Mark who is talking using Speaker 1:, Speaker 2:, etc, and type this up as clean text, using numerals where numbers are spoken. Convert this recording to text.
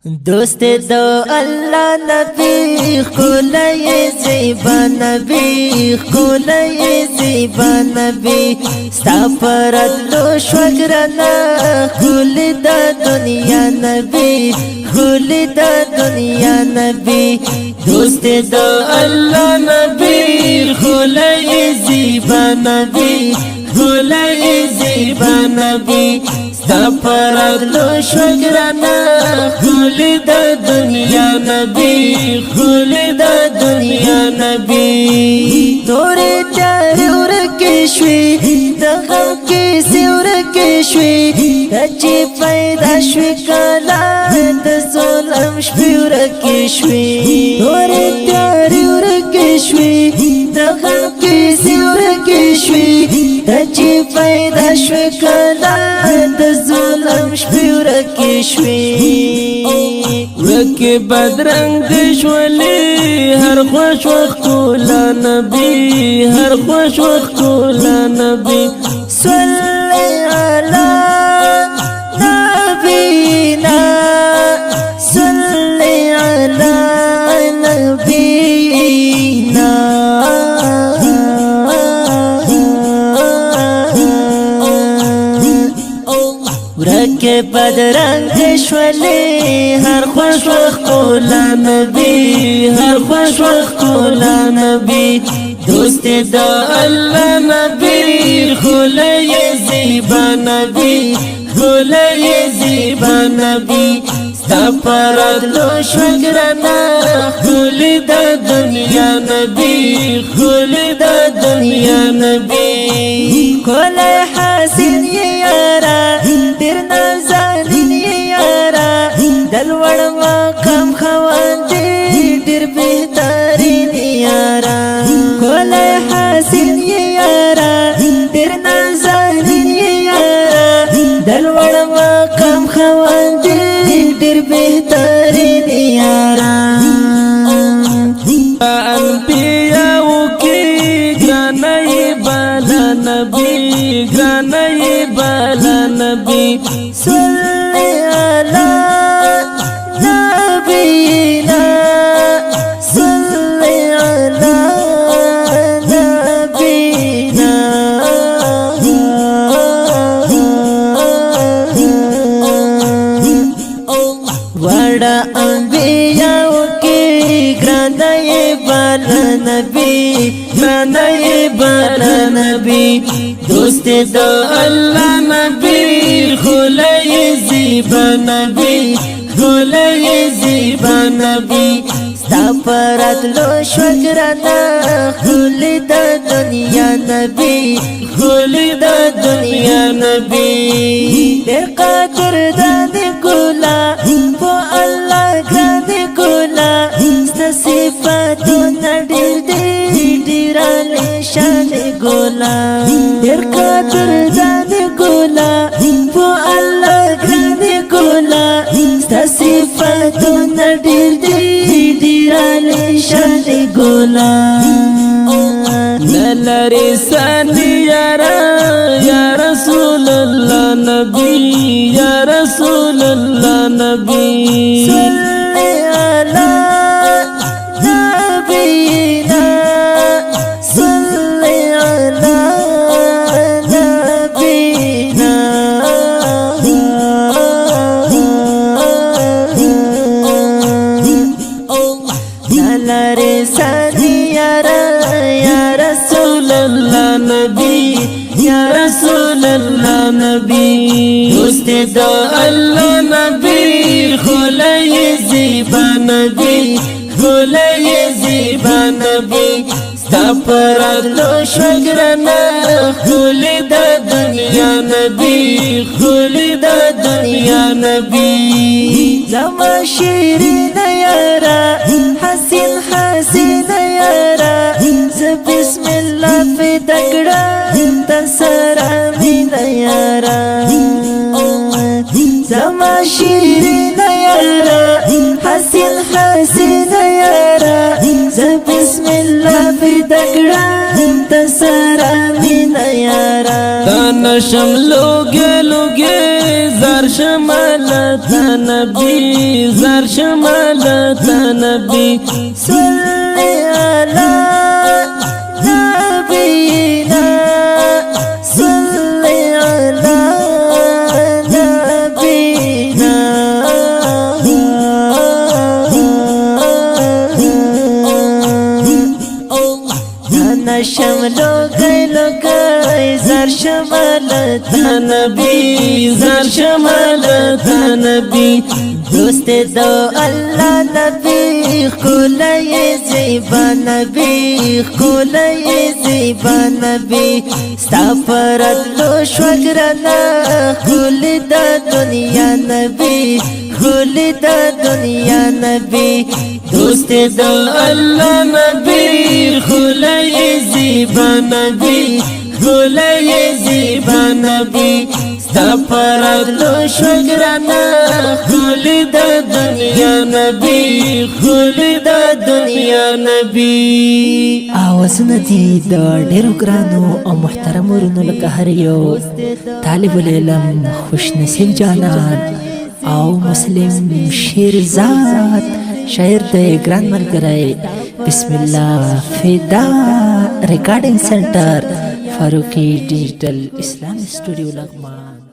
Speaker 1: دوست دو اللہ نبی خولای زیبا نبی خولای زیبا نبی ستا پرد لو شوگرنا خولی دا دنیا نبی خولی دا دنیا نبی دوست دو اللہ نبی خولای زیبا نبی خولای زیبا نبی ستا پرد لو شوگرنا خولی دا دنیا نبی خولی دا دنیا نبی توری چاری ورکشوی دا غم کیسی ورکشوی دا چی پیدا شوی کالا دا ظلم شپی ورکشوی توری چاری ورکشوی دا غم کیسی ورکشوی دا چی پیدا شوی کالا دا ظلم شپی ورکشوی
Speaker 2: ورکی بدرنگ دشولی هر خوش وقت کولا نبی هر خوش وقت کولا نبی
Speaker 1: صلی علی نبینا صلی علی نبینا ورکی بدرنگ شولی هر خوش وقت کولا نبی هر خوش وقت کولا نبی دوست دا اللہ نبی خولی زیبا نبی خولی زیبا نبی ستا پرد لو شوگرنا خولی دا دنیا نبی خولی دا دنیا نبی خولی حسین یارا دیر نازالین یارا دلوڑ مقام خواندی دیر بہترین یارا خولی حسین یارا دیر نازالین یارا دلوڑ مقام خواندی دیر بہترین یارا
Speaker 2: انبیاء کی گرانائی بالا نبی گرانائی بالا نبی
Speaker 1: صلی علی نبینا صلی علی نبینا وڑا انبیاء کی گرانائی بالا نبی گرانائی بالا نبی دوست دو اللہ نبی خولی زیبا نبی خولی زیبا نبی ستا پرد لو شوگرنا خولی دا دنیا نبی خولی دا دنیا نبی دیر قادر دادی گولا پو اللہ گرادی گولا ستا صفاتو نڈیر دی دیرانی شان گولا دیر قادر دادی گولا پو اللہ گرادی گولا ستا صفاتو نڈیر دی دیرانی شان گولا
Speaker 2: نلری سانی یارا یا رسول اللہ نبی یا رسول اللہ نبی
Speaker 1: صلی علی نبینا صلی علی نبینا نلری سانی یارا یا رسول اللہ نبی یا رسول اللہ نبی دوست دو اللہ نبی خولی زیبا نبی خولی زیبا نبی ستا پرد لو شوگرنا خولی دا دنیا نبی خولی دا دنیا نبی زما شیرین یارا حسین حسین یارا ز بسم اللہ فی دکڑا تسرا مین یارا زما شیرین یارا حسین حسین یارا ز بسم اللہ فی دکڑا تسرا مین یارا
Speaker 2: تانشم لوگے لوگے زار شمالت نبی زار شمالت نبی
Speaker 1: صلی علی نبینا صلی علی نبینا انا شملو گیلو گی زار شمالت
Speaker 2: نبی زار شمالت نبی
Speaker 1: دوست دو اللہ نبی خولای زیبا نبی خولای زیبا نبی ستا پرد لو شوگرنا خولی دا دنیا نبی خولی دا دنیا نبی
Speaker 2: دوست دو اللہ نبی خلای زیبا نبی خلای زیبا نبی ستا پرادلو شگرانا خلی دا دنیا نبی خلی دا دنیا نبی
Speaker 1: آوازونه دي د ډیرو ګرانو او محترمو ورونو لکه هر یو طالب العلم خوش نصیب جانان او مسلم شیرزاد شاعر د ګران ملګری بسم الله فدا ریکارډینګ سنټر فاروقی ډیجیټل اسلام سټوډیو لغمان.